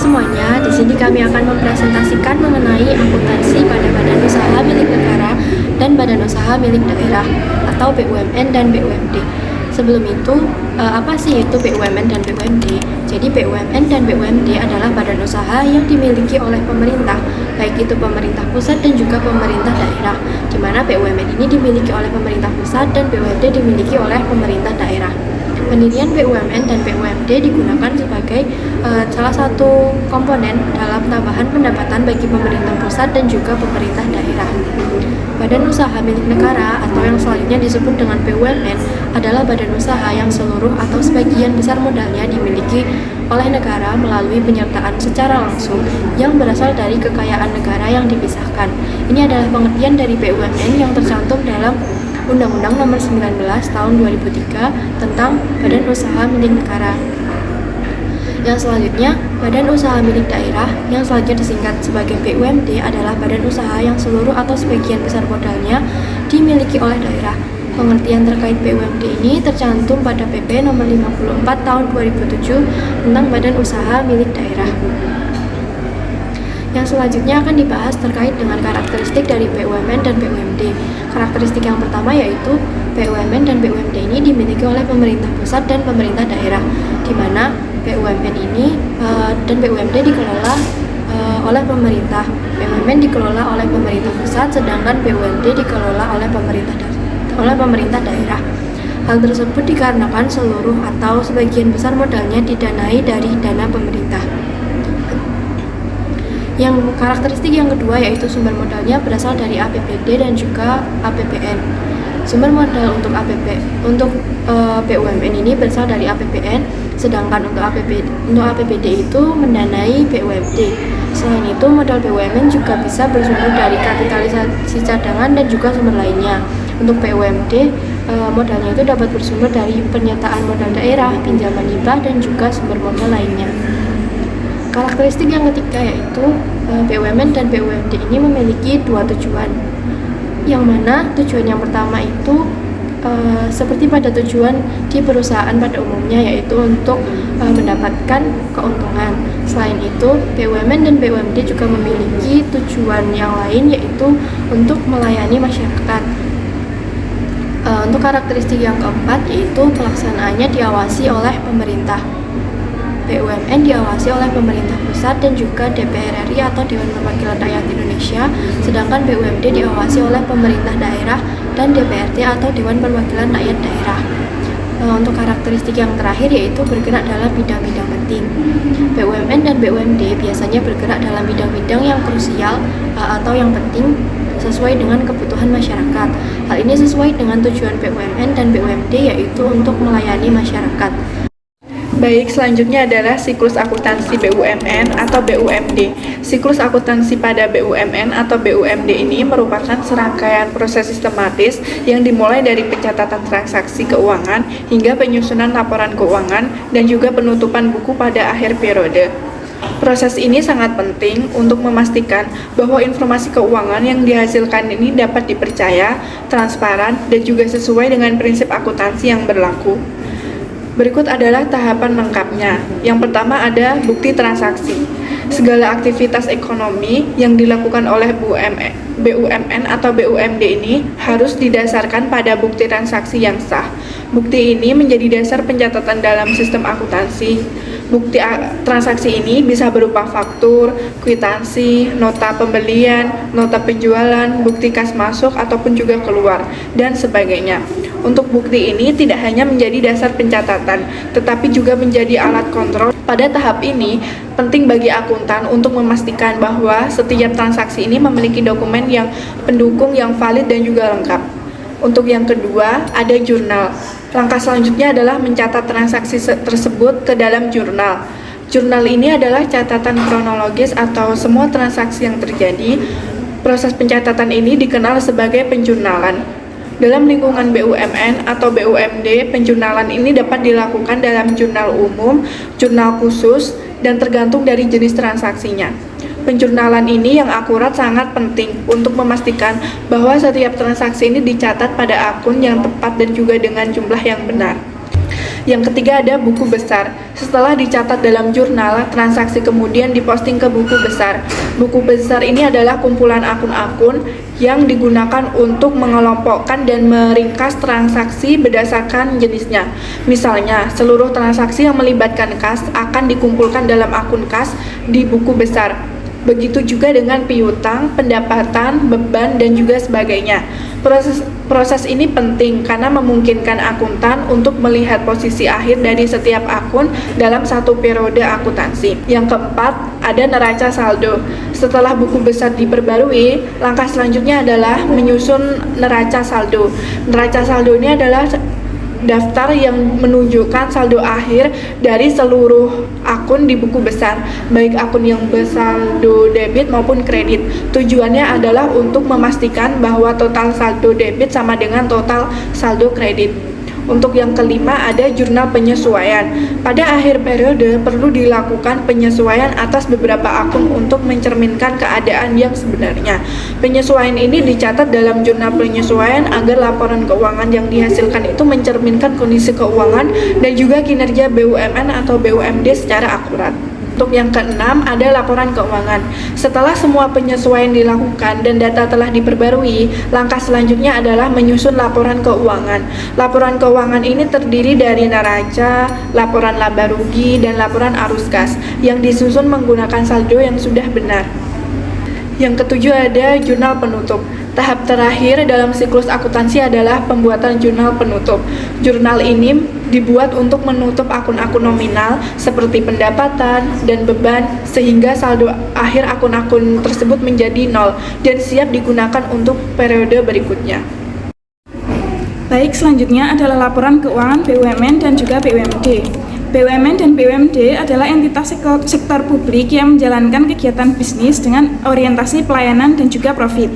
semuanya, di sini kami akan mempresentasikan mengenai akuntansi pada badan usaha milik negara dan badan usaha milik daerah atau BUMN dan BUMD. Sebelum itu, apa sih itu BUMN dan BUMD? Jadi BUMN dan BUMD adalah badan usaha yang dimiliki oleh pemerintah, baik itu pemerintah pusat dan juga pemerintah daerah, di mana BUMN ini dimiliki oleh pemerintah pusat dan BUMD dimiliki oleh pemerintah daerah. Pendirian BUMN dan BUMD digunakan sebagai salah satu komponen dalam tambahan pendapatan bagi pemerintah pusat dan juga pemerintah daerah. Badan usaha milik negara atau yang selanjutnya disebut dengan BUMN adalah badan usaha yang seluruh atau sebagian besar modalnya dimiliki oleh negara melalui penyertaan secara langsung yang berasal dari kekayaan negara yang dipisahkan. Ini adalah pengertian dari BUMN yang tercantum dalam Undang-Undang Nomor 19 Tahun 2003 tentang Badan Usaha Milik Negara. Yang selanjutnya, Badan Usaha Milik Daerah yang selanjutnya disingkat sebagai BUMD adalah badan usaha yang seluruh atau sebagian besar modalnya dimiliki oleh daerah. Pengertian terkait BUMD ini tercantum pada PP Nomor 54 Tahun 2007 tentang Badan Usaha Milik Daerah. Yang selanjutnya akan dibahas terkait dengan karakteristik dari BUMN dan BUMD. Karakteristik yang pertama yaitu BUMN dan BUMD ini dimiliki oleh pemerintah pusat dan pemerintah daerah, di mana BUMN ini dan BUMD dikelola oleh pemerintah. BUMN dikelola oleh pemerintah pusat, sedangkan BUMD dikelola oleh pemerintah daerah. Hal tersebut dikarenakan seluruh atau sebagian besar modalnya didanai dari dana pemerintah. Yang karakteristik yang kedua yaitu sumber modalnya berasal dari APBD dan juga APBN. Sumber modal untuk BUMN ini berasal dari APBN, sedangkan untuk APBD itu mendanai BUMD. Selain itu, modal BUMN juga bisa bersumber dari kapitalisasi cadangan dan juga sumber lainnya. Untuk BUMD, modalnya itu dapat bersumber dari penyertaan modal daerah, pinjaman hibah, dan juga sumber modal lainnya. Karakteristik yang ketiga yaitu BUMN dan BUMD ini memiliki dua tujuan, yang mana tujuan yang pertama itu seperti pada tujuan di perusahaan pada umumnya, yaitu untuk mendapatkan keuntungan. Selain itu, BUMN dan BUMD juga memiliki tujuan yang lain, yaitu untuk melayani masyarakat. Untuk karakteristik yang keempat yaitu pelaksanaannya diawasi oleh pemerintah. BUMN diawasi oleh pemerintah pusat dan juga DPR RI atau Dewan Perwakilan Rakyat Indonesia, sedangkan BUMD diawasi oleh pemerintah daerah dan DPRD atau Dewan Perwakilan Rakyat Daerah. Untuk karakteristik yang terakhir yaitu bergerak dalam bidang-bidang penting. BUMN dan BUMD biasanya bergerak dalam bidang-bidang yang krusial atau yang penting sesuai dengan kebutuhan masyarakat. Hal ini sesuai dengan tujuan BUMN dan BUMD yaitu untuk melayani masyarakat. Baik, selanjutnya adalah siklus akuntansi BUMN atau BUMD. Siklus akuntansi pada BUMN atau BUMD ini merupakan serangkaian proses sistematis yang dimulai dari pencatatan transaksi keuangan hingga penyusunan laporan keuangan dan juga penutupan buku pada akhir periode. Proses ini sangat penting untuk memastikan bahwa informasi keuangan yang dihasilkan ini dapat dipercaya, transparan, dan juga sesuai dengan prinsip akuntansi yang berlaku. Berikut adalah tahapan lengkapnya. Yang pertama ada bukti transaksi. Segala aktivitas ekonomi yang dilakukan oleh BUMN atau BUMD ini harus didasarkan pada bukti transaksi yang sah. Bukti ini menjadi dasar pencatatan dalam sistem akuntansi. Bukti transaksi ini bisa berupa faktur, kwitansi, nota pembelian, nota penjualan, bukti kas masuk ataupun juga keluar, dan sebagainya. Untuk bukti ini tidak hanya menjadi dasar pencatatan, tetapi juga menjadi alat kontrol. Pada tahap ini, penting bagi akuntan untuk memastikan bahwa setiap transaksi ini memiliki dokumen yang pendukung yang valid dan juga lengkap. Untuk yang kedua, ada jurnal. Langkah selanjutnya adalah mencatat transaksi tersebut ke dalam jurnal. Jurnal ini adalah catatan kronologis atau semua transaksi yang terjadi. Proses pencatatan ini dikenal sebagai penjurnalan. Dalam lingkungan BUMN atau BUMD, penjurnalan ini dapat dilakukan dalam jurnal umum, jurnal khusus, dan tergantung dari jenis transaksinya. Penjurnalan ini yang akurat sangat penting untuk memastikan bahwa setiap transaksi ini dicatat pada akun yang tepat dan juga dengan jumlah yang benar. Yang ketiga ada buku besar. Setelah dicatat dalam jurnal, transaksi kemudian diposting ke buku besar. Buku besar ini adalah kumpulan akun-akun yang digunakan untuk mengelompokkan dan meringkas transaksi berdasarkan jenisnya. Misalnya, seluruh transaksi yang melibatkan kas akan dikumpulkan dalam akun kas di buku besar. Begitu juga dengan piutang, pendapatan, beban, dan juga sebagainya. Proses ini penting karena memungkinkan akuntan untuk melihat posisi akhir dari setiap akun dalam satu periode akuntansi. Yang keempat, ada neraca saldo. Setelah buku besar diperbarui, langkah selanjutnya adalah menyusun neraca saldo. Neraca saldo ini adalah daftar yang menunjukkan saldo akhir dari seluruh akun di buku besar, baik akun yang bersaldo debit maupun kredit. Tujuannya adalah untuk memastikan bahwa total saldo debit sama dengan total saldo kredit. Untuk yang kelima ada jurnal penyesuaian. Pada akhir periode perlu dilakukan penyesuaian atas beberapa akun untuk mencerminkan keadaan yang sebenarnya. Penyesuaian ini dicatat dalam jurnal penyesuaian agar laporan keuangan yang dihasilkan itu mencerminkan kondisi keuangan dan juga kinerja BUMN atau BUMD secara akurat. Untuk yang keenam ada laporan keuangan. Setelah semua penyesuaian dilakukan dan data telah diperbarui, langkah selanjutnya adalah menyusun laporan keuangan. Laporan keuangan ini terdiri dari neraca, laporan laba rugi, dan laporan arus kas yang disusun menggunakan saldo yang sudah benar. Yang ketujuh ada jurnal penutup. Tahap terakhir dalam siklus akuntansi adalah pembuatan jurnal penutup. Jurnal ini dibuat untuk menutup akun-akun nominal seperti pendapatan dan beban sehingga saldo akhir akun-akun tersebut menjadi nol dan siap digunakan untuk periode berikutnya. Baik, selanjutnya adalah laporan keuangan BUMN dan juga BUMD. BUMN dan BUMD adalah entitas sektor publik yang menjalankan kegiatan bisnis dengan orientasi pelayanan dan juga profit.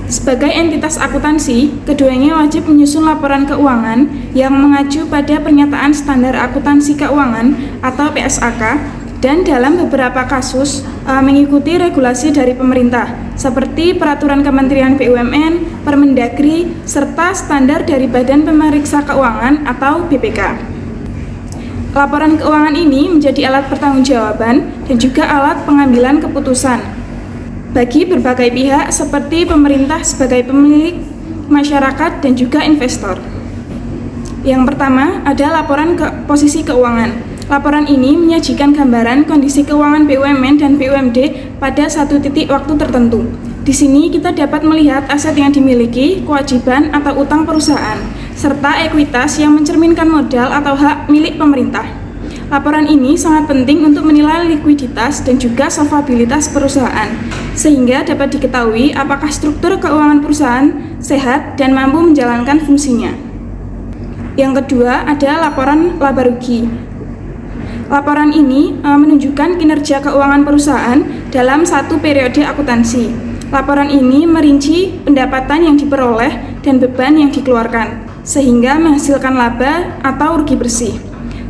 Sebagai entitas akuntansi, keduanya wajib menyusun laporan keuangan yang mengacu pada Pernyataan Standar Akuntansi Keuangan atau PSAK dan dalam beberapa kasus mengikuti regulasi dari pemerintah seperti Peraturan Kementerian BUMN, Permendagri, serta standar dari Badan Pemeriksa Keuangan atau BPK. Laporan keuangan ini menjadi alat pertanggungjawaban dan juga alat pengambilan keputusan bagi berbagai pihak seperti pemerintah sebagai pemilik, masyarakat, dan juga investor. Yang pertama ada laporan posisi keuangan. Laporan ini menyajikan gambaran kondisi keuangan BUMN dan BUMD pada satu titik waktu tertentu. Di sini kita dapat melihat aset yang dimiliki, kewajiban atau utang perusahaan, serta ekuitas yang mencerminkan modal atau hak milik pemerintah. Laporan ini sangat penting untuk menilai likuiditas dan juga solvabilitas perusahaan, sehingga dapat diketahui apakah struktur keuangan perusahaan sehat dan mampu menjalankan fungsinya. Yang kedua ada laporan laba rugi. Laporan ini menunjukkan kinerja keuangan perusahaan dalam satu periode akuntansi. Laporan ini merinci pendapatan yang diperoleh dan beban yang dikeluarkan, sehingga menghasilkan laba atau rugi bersih.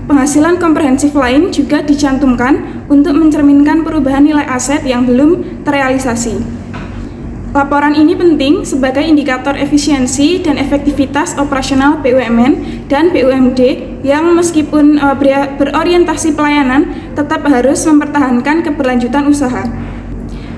Penghasilan komprehensif lain juga dicantumkan untuk mencerminkan perubahan nilai aset yang belum terrealisasi. Laporan ini penting sebagai indikator efisiensi dan efektivitas operasional BUMN dan BUMD yang meskipun berorientasi pelayanan tetap harus mempertahankan keberlanjutan usaha.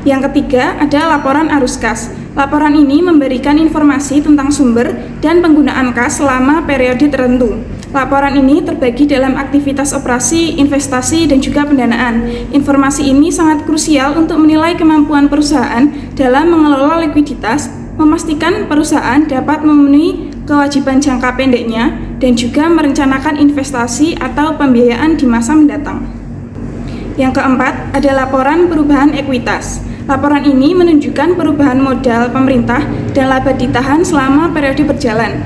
Yang ketiga ada laporan arus kas. Laporan ini memberikan informasi tentang sumber dan penggunaan kas selama periode tertentu. Laporan ini terbagi dalam aktivitas operasi, investasi, dan juga pendanaan. Informasi ini sangat krusial untuk menilai kemampuan perusahaan dalam mengelola likuiditas, memastikan perusahaan dapat memenuhi kewajiban jangka pendeknya, dan juga merencanakan investasi atau pembiayaan di masa mendatang. Yang keempat, ada laporan perubahan ekuitas. Laporan ini menunjukkan perubahan modal pemerintah dan laba ditahan selama periode berjalan.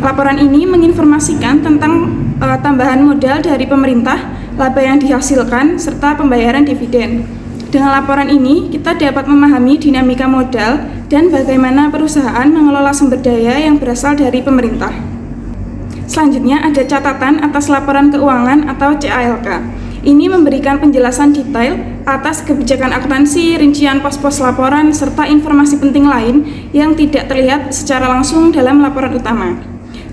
Laporan ini menginformasikan tentang tambahan modal dari pemerintah, laba yang dihasilkan, serta pembayaran dividen. Dengan laporan ini, kita dapat memahami dinamika modal dan bagaimana perusahaan mengelola sumber daya yang berasal dari pemerintah. Selanjutnya ada catatan atas laporan keuangan atau CALK. Ini memberikan penjelasan detail atas kebijakan akuntansi, rincian pos-pos laporan, serta informasi penting lain yang tidak terlihat secara langsung dalam laporan utama.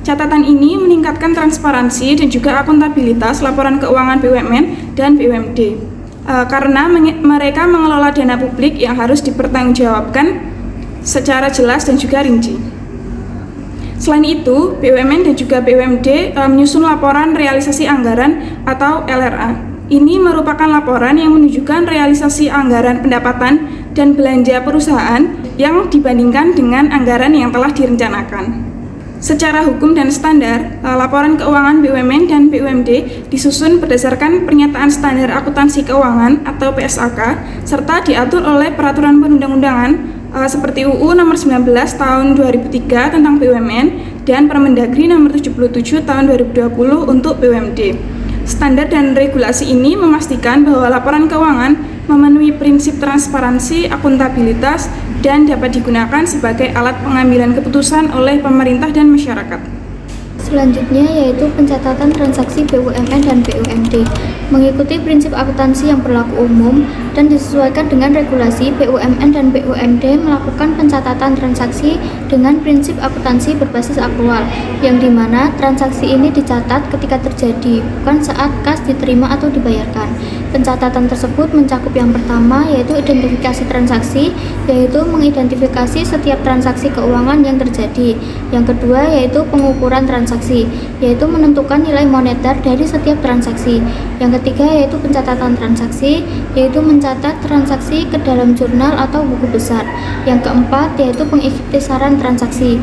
Catatan ini meningkatkan transparansi dan juga akuntabilitas laporan keuangan BUMN dan BUMD karena mereka mengelola dana publik yang harus dipertanggungjawabkan secara jelas dan juga rinci. Selain itu, BUMN dan juga BUMD menyusun laporan realisasi anggaran atau LRA. Ini merupakan laporan yang menunjukkan realisasi anggaran pendapatan dan belanja perusahaan yang dibandingkan dengan anggaran yang telah direncanakan. Secara hukum dan standar, laporan keuangan BUMN dan BUMD disusun berdasarkan Pernyataan Standar Akuntansi Keuangan atau PSAK serta diatur oleh peraturan perundang-undangan seperti UU nomor 19 tahun 2003 tentang BUMN dan Permendagri nomor 77 tahun 2020 untuk BUMD. Standar dan regulasi ini memastikan bahwa laporan keuangan memenuhi prinsip transparansi, akuntabilitas, dan dapat digunakan sebagai alat pengambilan keputusan oleh pemerintah dan masyarakat. Selanjutnya yaitu pencatatan transaksi BUMN dan BUMD. Mengikuti prinsip akuntansi yang berlaku umum dan disesuaikan dengan regulasi, BUMN dan BUMD melakukan pencatatan transaksi dengan prinsip akuntansi berbasis akrual, yang dimana transaksi ini dicatat ketika terjadi, bukan saat kas diterima atau dibayarkan. Pencatatan tersebut mencakup yang pertama yaitu identifikasi transaksi, yaitu mengidentifikasi setiap transaksi keuangan yang terjadi. Yang kedua yaitu pengukuran transaksi, yaitu menentukan nilai moneter dari setiap transaksi. Yang ketiga yaitu pencatatan transaksi, yaitu mencatat transaksi ke dalam jurnal atau buku besar. Yang keempat yaitu pengikhtisaran transaksi,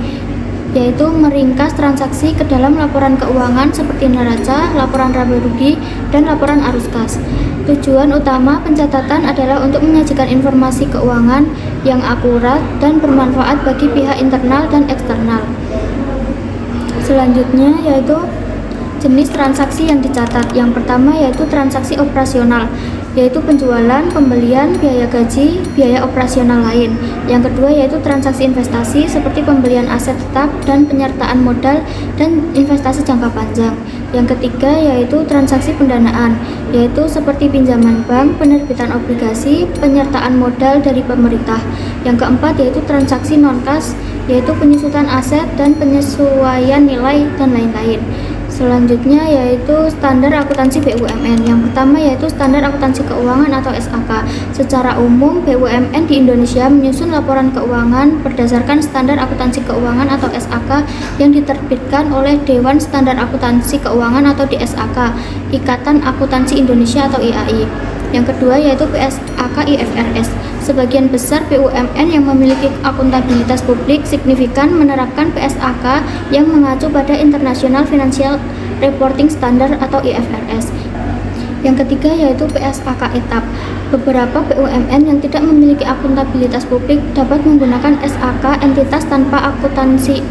yaitu meringkas transaksi ke dalam laporan keuangan seperti neraca, laporan laba rugi, dan laporan arus kas. Tujuan utama pencatatan adalah untuk menyajikan informasi keuangan yang akurat dan bermanfaat bagi pihak internal dan eksternal. Selanjutnya yaitu jenis transaksi yang dicatat. Yang pertama yaitu transaksi operasional, yaitu penjualan, pembelian, biaya gaji, biaya operasional lain. Yang kedua yaitu transaksi investasi seperti pembelian aset tetap dan penyertaan modal dan investasi jangka panjang. Yang ketiga yaitu transaksi pendanaan, yaitu seperti pinjaman bank, penerbitan obligasi, penyertaan modal dari pemerintah. Yang keempat yaitu transaksi non-kas, yaitu penyusutan aset dan penyesuaian nilai dan lain-lain. Selanjutnya yaitu standar akuntansi BUMN. Yang pertama yaitu standar akuntansi keuangan atau SAK. Secara umum BUMN di Indonesia menyusun laporan keuangan berdasarkan standar akuntansi keuangan atau SAK yang diterbitkan oleh Dewan Standar Akuntansi Keuangan atau DSAK, Ikatan Akuntansi Indonesia atau IAI. Yang kedua yaitu PSAK IFRS. Sebagian besar BUMN yang memiliki akuntabilitas publik signifikan menerapkan PSAK yang mengacu pada International Financial Reporting Standard atau IFRS. Yang ketiga yaitu PSAK etap. Beberapa BUMN yang tidak memiliki akuntabilitas publik dapat menggunakan SAK entitas tanpa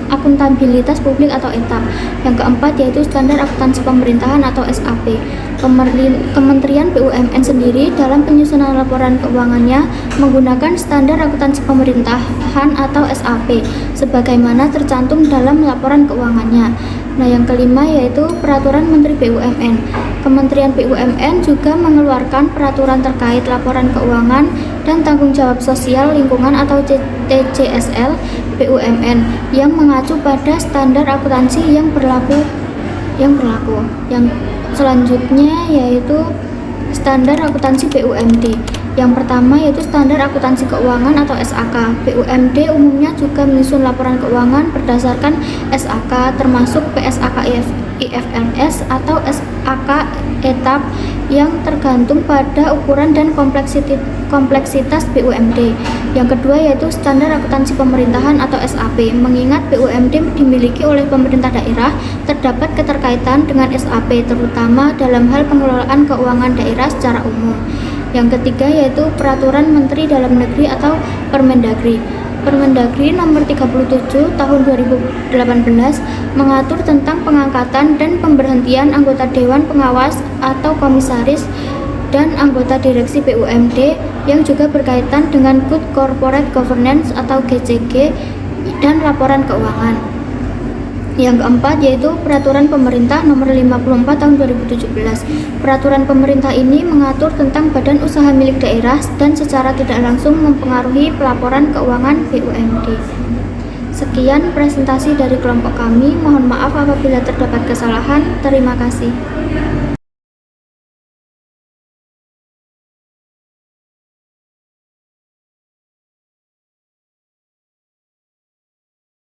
akuntabilitas publik atau etap. Yang keempat yaitu standar akuntansi pemerintahan atau SAP. Kementerian BUMN sendiri dalam penyusunan laporan keuangannya menggunakan standar akuntansi pemerintahan atau SAP sebagaimana tercantum dalam laporan keuangannya. Nah, yang kelima yaitu peraturan Menteri BUMN. Kementerian BUMN juga mengeluarkan peraturan terkait laporan keuangan dan tanggung jawab sosial lingkungan atau TJSL BUMN yang mengacu pada standar akuntansi yang berlaku. Yang selanjutnya yaitu standar akuntansi BUMD. Yang pertama yaitu standar akuntansi keuangan atau SAK. BUMD umumnya juga menyusun laporan keuangan berdasarkan SAK termasuk PSAK IFRS atau SAK etap yang tergantung pada ukuran dan kompleksitas BUMD. Yang kedua yaitu standar akuntansi pemerintahan atau SAP. Mengingat BUMD dimiliki oleh pemerintah daerah, terdapat keterkaitan dengan SAP terutama dalam hal pengelolaan keuangan daerah secara umum. Yang ketiga yaitu Peraturan Menteri Dalam Negeri atau Permendagri. Permendagri nomor 37 tahun 2018 mengatur tentang pengangkatan dan pemberhentian anggota Dewan Pengawas atau Komisaris dan anggota direksi BUMD yang juga berkaitan dengan Good Corporate Governance atau GCG dan laporan keuangan. Yang keempat yaitu Peraturan Pemerintah Nomor 54 Tahun 2017. Peraturan pemerintah ini mengatur tentang badan usaha milik daerah dan secara tidak langsung mempengaruhi pelaporan keuangan BUMD. Sekian presentasi dari kelompok kami. Mohon maaf apabila terdapat kesalahan. Terima kasih.